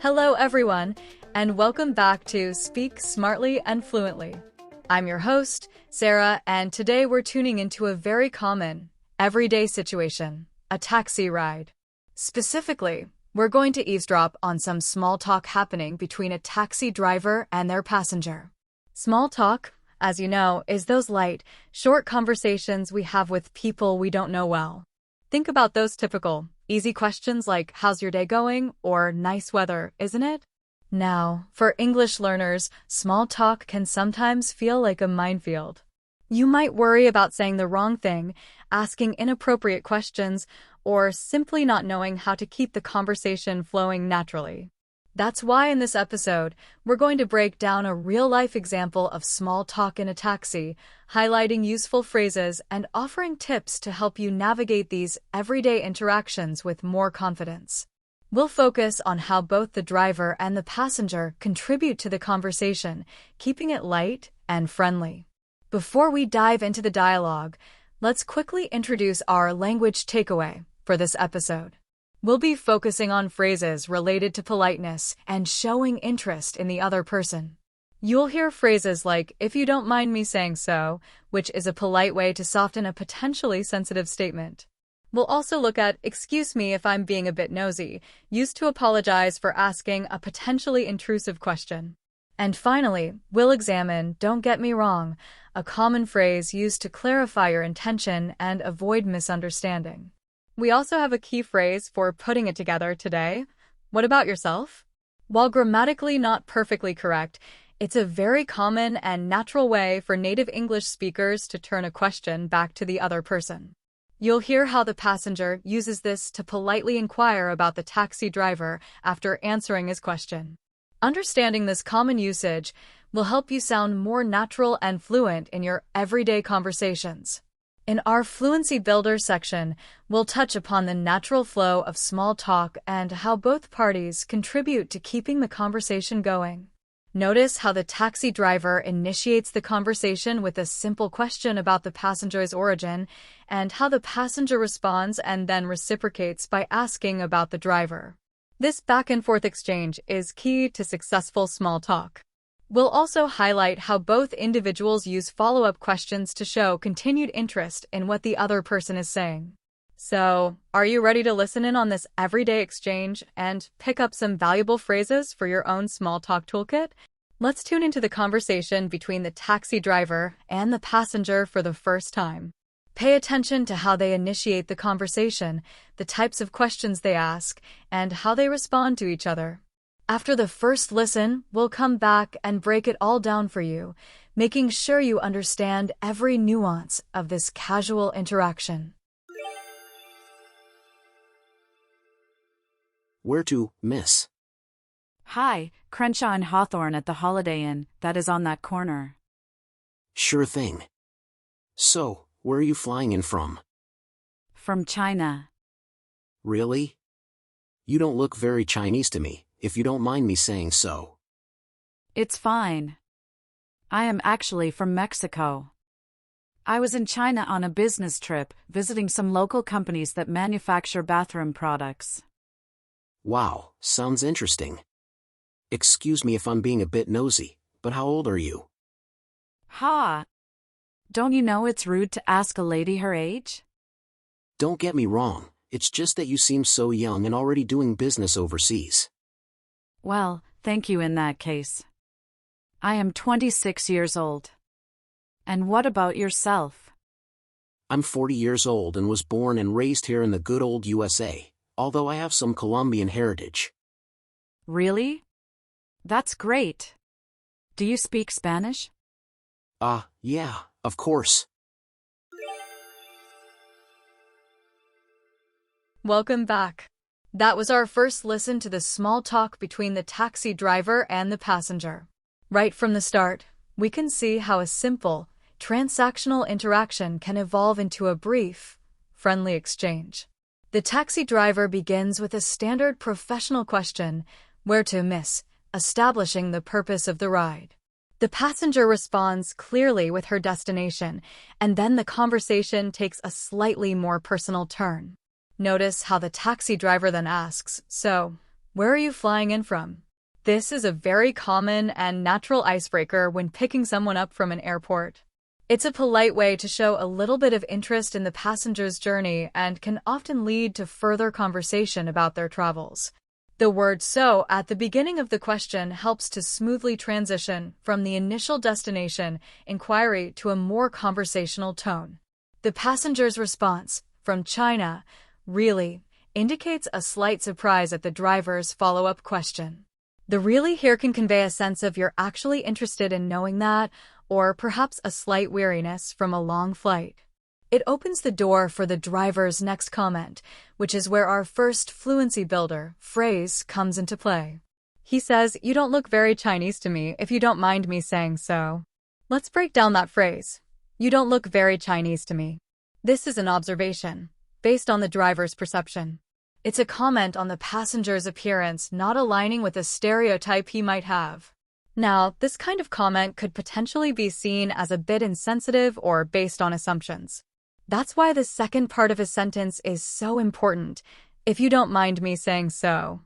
Hello, everyone, and welcome back to Speak Smartly and Fluently. I'm your host, Sarah, and today we're tuning into a very common, everyday situation, a taxi ride. Specifically, we're going to eavesdrop on some small talk happening between a taxi driver and their passenger. Small talk, as you know, is those light, short conversations we have with people we don't know well. Think about those typical, easy questions like, how's your day going? Or nice weather, isn't it? Now, for English learners, small talk can sometimes feel like a minefield. You might worry about saying the wrong thing, asking inappropriate questions, or simply not knowing how to keep the conversation flowing naturally. That's why in this episode, we're going to break down a real-life example of small talk in a taxi, highlighting useful phrases and offering tips to help you navigate these everyday interactions with more confidence. We'll focus on how both the driver and the passenger contribute to the conversation, keeping it light and friendly. Before we dive into the dialogue, let's quickly introduce our language takeaway for this episode. We'll be focusing on phrases related to politeness and showing interest in the other person. You'll hear phrases like, if you don't mind me saying so, which is a polite way to soften a potentially sensitive statement. We'll also look at, excuse me if I'm being a bit nosy, used to apologize for asking a potentially intrusive question. And finally, we'll examine, don't get me wrong, a common phrase used to clarify your intention and avoid misunderstanding. We also have a key phrase for putting it together today. What about yourself? While grammatically not perfectly correct, it's a very common and natural way for native English speakers to turn a question back to the other person. You'll hear how the passenger uses this to politely inquire about the taxi driver after answering his question. Understanding this common usage will help you sound more natural and fluent in your everyday conversations. In our Fluency Builder section, we'll touch upon the natural flow of small talk and how both parties contribute to keeping the conversation going. Notice how the taxi driver initiates the conversation with a simple question about the passenger's origin, and how the passenger responds and then reciprocates by asking about the driver. This back-and-forth exchange is key to successful small talk. We'll also highlight how both individuals use follow-up questions to show continued interest in what the other person is saying. So, are you ready to listen in on this everyday exchange and pick up some valuable phrases for your own small talk toolkit? Let's tune into the conversation between the taxi driver and the passenger for the first time. Pay attention to how they initiate the conversation, the types of questions they ask, and how they respond to each other. After the first listen, we'll come back and break it all down for you, making sure you understand every nuance of this casual interaction. Where to, miss? Hi, Crenshaw and Hawthorne at the Holiday Inn, that is on that corner. Sure thing. So, where are you flying in from? From China. Really? You don't look very Chinese to me, if you don't mind me saying so. It's fine. I am actually from Mexico. I was in China on a business trip, visiting some local companies that manufacture bathroom products. Wow, sounds interesting. Excuse me if I'm being a bit nosy, but how old are you? Ha! Don't you know it's rude to ask a lady her age? Don't get me wrong, it's just that you seem so young and already doing business overseas. Well, thank you in that case. I am 26 years old. And what about yourself? I'm 40 years old and was born and raised here in the good old USA, although I have some Colombian heritage. Really? That's great. Do you speak Spanish? Yeah, of course. Welcome back. That was our first listen to the small talk between the taxi driver and the passenger. Right from the start, we can see how a simple, transactional interaction can evolve into a brief, friendly exchange. The taxi driver begins with a standard professional question, where to, miss, establishing the purpose of the ride. The passenger responds clearly with her destination, and then the conversation takes a slightly more personal turn. Notice how the taxi driver then asks, so, Where are you flying in from? This is a very common and natural icebreaker when picking someone up from an airport. It's a polite way to show a little bit of interest in the passenger's journey and can often lead to further conversation about their travels. The word "so" at the beginning of the question helps to smoothly transition from the initial destination inquiry to a more conversational tone. The passenger's response, from China, really, indicates a slight surprise at the driver's follow-up question. The "really" here can convey a sense of you're actually interested in knowing that, or perhaps a slight weariness from a long flight. It opens the door for the driver's next comment, which is where our first fluency builder phrase comes into play. He says, "You don't look very Chinese to me, if you don't mind me saying so." Let's break down that phrase. "You don't look very Chinese to me." This is an observation, based on the driver's perception. It's a comment on the passenger's appearance not aligning with a stereotype he might have. Now, this kind of comment could potentially be seen as a bit insensitive or based on assumptions. That's why the second part of a sentence is so important, "if you don't mind me saying so."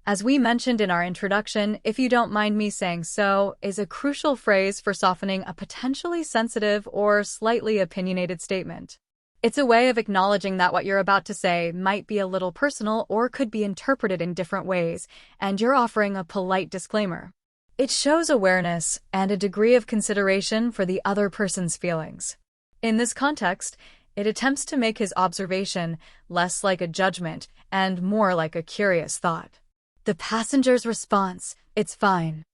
As we mentioned in our introduction, "if you don't mind me saying so" is a crucial phrase for softening a potentially sensitive or slightly opinionated statement. It's a way of acknowledging that what you're about to say might be a little personal or could be interpreted in different ways, and you're offering a polite disclaimer. It shows awareness and a degree of consideration for the other person's feelings. In this context, it attempts to make his observation less like a judgment and more like a curious thought. The passenger's response, "It's fine.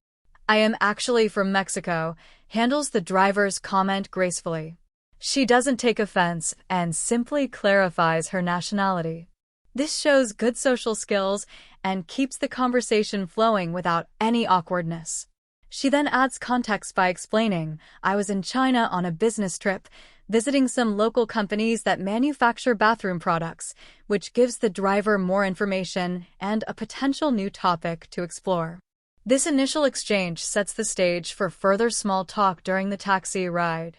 I am actually from Mexico," handles the driver's comment gracefully. She doesn't take offense and simply clarifies her nationality. This shows good social skills and keeps the conversation flowing without any awkwardness. She then adds context by explaining, "I was in China on a business trip, visiting some local companies that manufacture bathroom products," which gives the driver more information and a potential new topic to explore. This initial exchange sets the stage for further small talk during the taxi ride.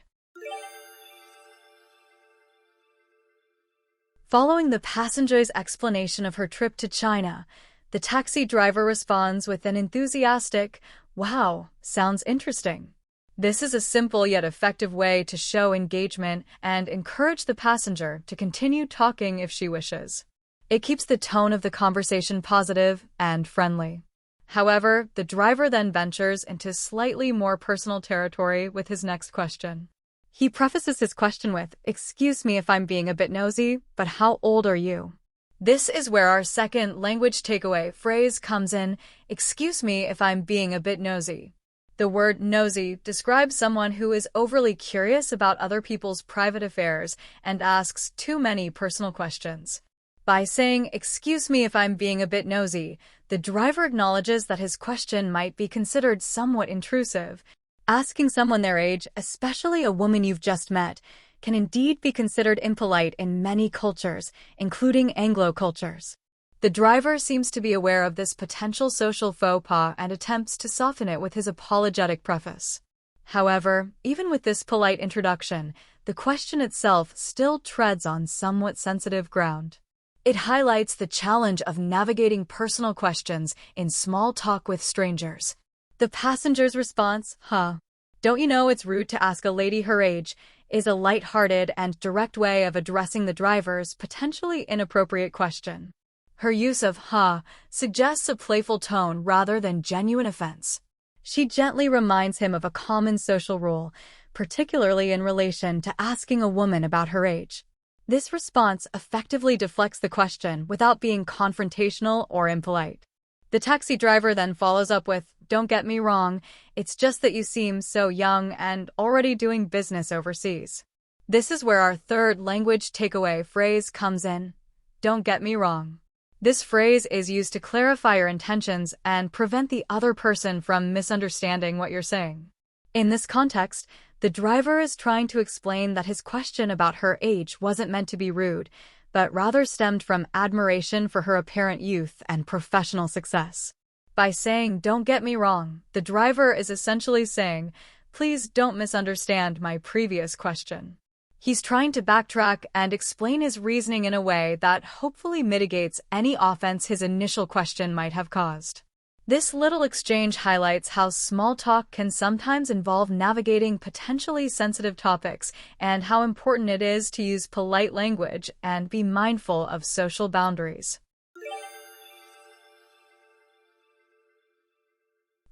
Following the passenger's explanation of her trip to China, the taxi driver responds with an enthusiastic, "Wow, sounds interesting." This is a simple yet effective way to show engagement and encourage the passenger to continue talking if she wishes. It keeps the tone of the conversation positive and friendly. However, the driver then ventures into slightly more personal territory with his next question. He prefaces his question with, "Excuse me if I'm being a bit nosy, but how old are you?" This is where our second language takeaway phrase comes in, "Excuse me if I'm being a bit nosy." The word nosy describes someone who is overly curious about other people's private affairs and asks too many personal questions. By saying, "Excuse me if I'm being a bit nosy," the driver acknowledges that his question might be considered somewhat intrusive. Asking someone their age, especially a woman you've just met, can indeed be considered impolite in many cultures, including Anglo cultures. The driver seems to be aware of this potential social faux pas and attempts to soften it with his apologetic preface. However, even with this polite introduction, the question itself still treads on somewhat sensitive ground. It highlights the challenge of navigating personal questions in small talk with strangers. The passenger's response, "Huh. Don't you know it's rude to ask a lady her age," is a light-hearted and direct way of addressing the driver's potentially inappropriate question. Her use of "huh" suggests a playful tone rather than genuine offense. She gently reminds him of a common social rule, particularly in relation to asking a woman about her age. This response effectively deflects the question without being confrontational or impolite. The taxi driver then follows up with, "Don't get me wrong, it's just that you seem so young and already doing business overseas." This is where our third language takeaway phrase comes in, "Don't get me wrong." This phrase is used to clarify your intentions and prevent the other person from misunderstanding what you're saying. In this context, the driver is trying to explain that his question about her age wasn't meant to be rude, but rather stemmed from admiration for her apparent youth and professional success. By saying, "Don't get me wrong," the driver is essentially saying, "Please don't misunderstand my previous question." He's trying to backtrack and explain his reasoning in a way that hopefully mitigates any offense his initial question might have caused. This little exchange highlights how small talk can sometimes involve navigating potentially sensitive topics and how important it is to use polite language and be mindful of social boundaries.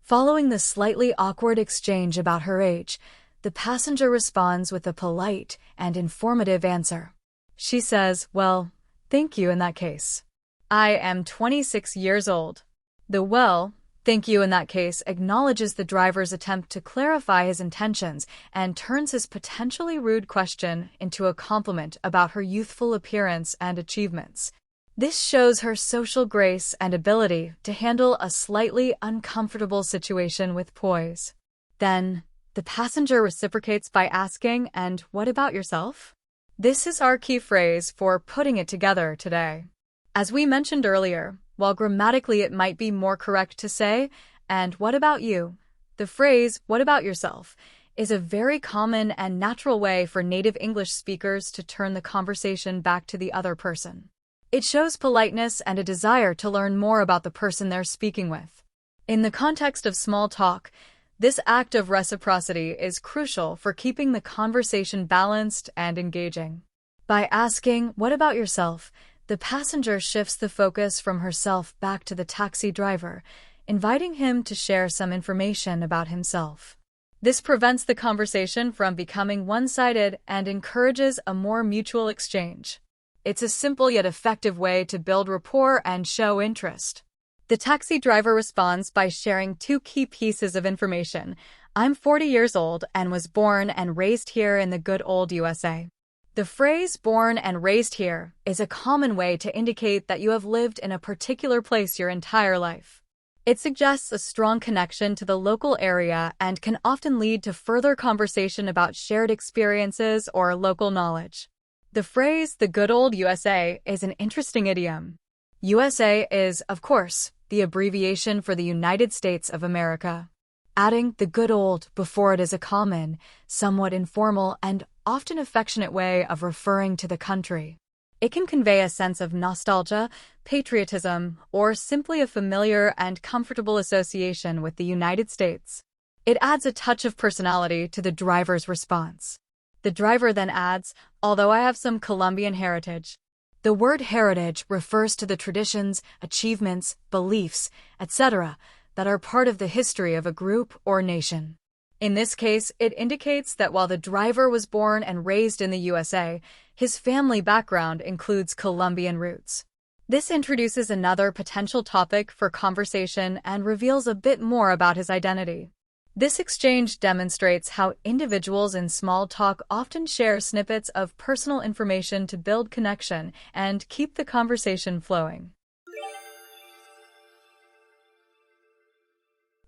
Following the slightly awkward exchange about her age, the passenger responds with a polite and informative answer. She says, "Well, thank you in that case. I am 26 years old." The "well, thank you in that case" acknowledges the driver's attempt to clarify his intentions and turns his potentially rude question into a compliment about her youthful appearance and achievements. This shows her social grace and ability to handle a slightly uncomfortable situation with poise. Then, the passenger reciprocates by asking, "And what about yourself?" This is our key phrase for putting it together today. As we mentioned earlier, while grammatically it might be more correct to say, "And what about you?" the phrase, "What about yourself?" is a very common and natural way for native English speakers to turn the conversation back to the other person. It shows politeness and a desire to learn more about the person they're speaking with. In the context of small talk, this act of reciprocity is crucial for keeping the conversation balanced and engaging. By asking, "What about yourself?" the passenger shifts the focus from herself back to the taxi driver, inviting him to share some information about himself. This prevents the conversation from becoming one-sided and encourages a more mutual exchange. It's a simple yet effective way to build rapport and show interest. The taxi driver responds by sharing two key pieces of information. "I'm 40 years old and was born and raised here in the good old USA." The phrase "born and raised here" is a common way to indicate that you have lived in a particular place your entire life. It suggests a strong connection to the local area and can often lead to further conversation about shared experiences or local knowledge. The phrase "the good old USA" is an interesting idiom. USA is, of course, the abbreviation for the United States of America. Adding "the good old" before it is a common, somewhat informal, and often affectionate way of referring to the country. It can convey a sense of nostalgia, patriotism, or simply a familiar and comfortable association with the United States. It adds a touch of personality to the driver's response. The driver then adds, "Although I have some Colombian heritage." The word heritage refers to the traditions, achievements, beliefs, etc., that are part of the history of a group or nation. In this case, it indicates that while the driver was born and raised in the USA, his family background includes Colombian roots. This introduces another potential topic for conversation and reveals a bit more about his identity. This exchange demonstrates how individuals in small talk often share snippets of personal information to build connection and keep the conversation flowing.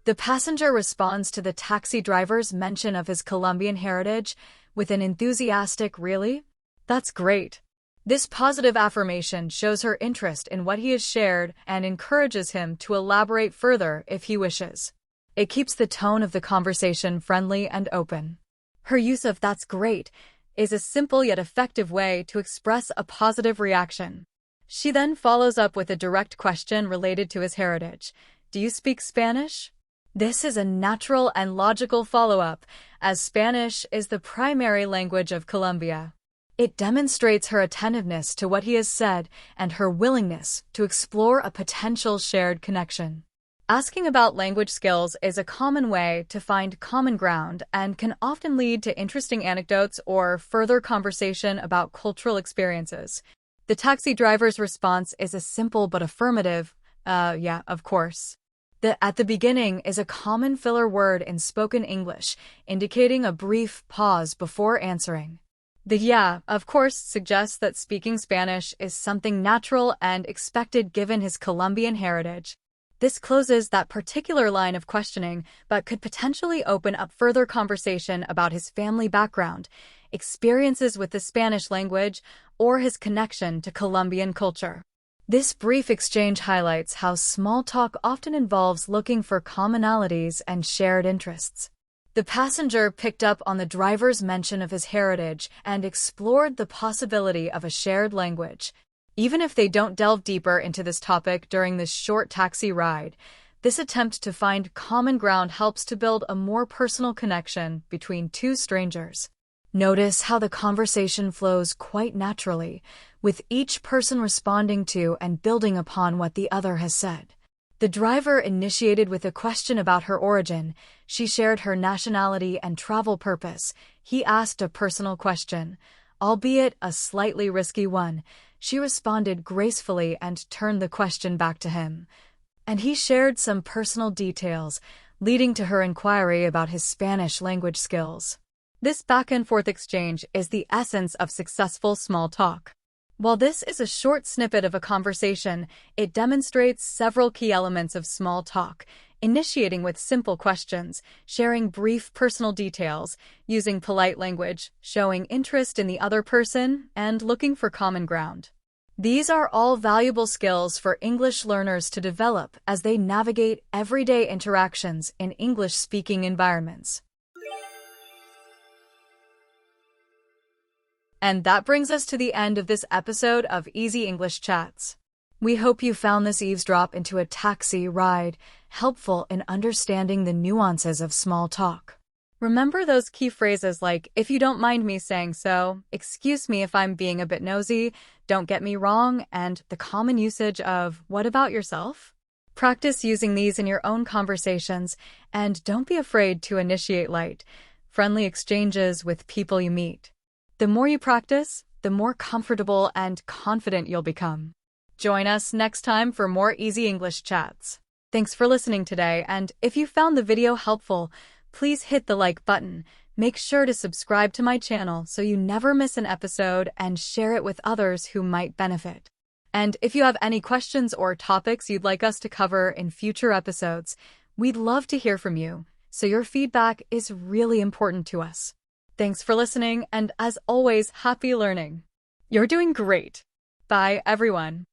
The passenger responds to the taxi driver's mention of his Colombian heritage with an enthusiastic "Really? That's great." This positive affirmation shows her interest in what he has shared and encourages him to elaborate further if he wishes. It keeps the tone of the conversation friendly and open. Her use of "that's great" is a simple yet effective way to express a positive reaction. She then follows up with a direct question related to his heritage. "Do you speak Spanish?" This is a natural and logical follow-up, as Spanish is the primary language of Colombia. It demonstrates her attentiveness to what he has said and her willingness to explore a potential shared connection. Asking about language skills is a common way to find common ground and can often lead to interesting anecdotes or further conversation about cultural experiences. The taxi driver's response is a simple but affirmative, "Yeah, of course." The "at the beginning" is a common filler word in spoken English, indicating a brief pause before answering. The "yeah, of course" suggests that speaking Spanish is something natural and expected given his Colombian heritage. This closes that particular line of questioning, but could potentially open up further conversation about his family background, experiences with the Spanish language, or his connection to Colombian culture. This brief exchange highlights how small talk often involves looking for commonalities and shared interests. The passenger picked up on the driver's mention of his heritage and explored the possibility of a shared language. Even if they don't delve deeper into this topic during this short taxi ride, this attempt to find common ground helps to build a more personal connection between two strangers. Notice how the conversation flows quite naturally, with each person responding to and building upon what the other has said. The driver initiated with a question about her origin. She shared her nationality and travel purpose. He asked a personal question, albeit a slightly risky one. She responded gracefully and turned the question back to him. And he shared some personal details, leading to her inquiry about his Spanish language skills. This back-and-forth exchange is the essence of successful small talk. While this is a short snippet of a conversation, it demonstrates several key elements of small talk, initiating with simple questions, sharing brief personal details, using polite language, showing interest in the other person, and looking for common ground. These are all valuable skills for English learners to develop as they navigate everyday interactions in English-speaking environments. And that brings us to the end of this episode of Easy English Chats. We hope you found this eavesdrop into a taxi ride helpful in understanding the nuances of small talk. Remember those key phrases like, if you don't mind me saying so, excuse me if I'm being a bit nosy, don't get me wrong, and the common usage of, what about yourself? Practice using these in your own conversations, and don't be afraid to initiate light, friendly exchanges with people you meet. The more you practice, the more comfortable and confident you'll become. Join us next time for more Easy English Chats. Thanks for listening today, and if you found the video helpful, please hit the like button. Make sure to subscribe to my channel so you never miss an episode and share it with others who might benefit. And if you have any questions or topics you'd like us to cover in future episodes, we'd love to hear from you, so your feedback is really important to us. Thanks for listening, and as always, happy learning. You're doing great. Bye, everyone.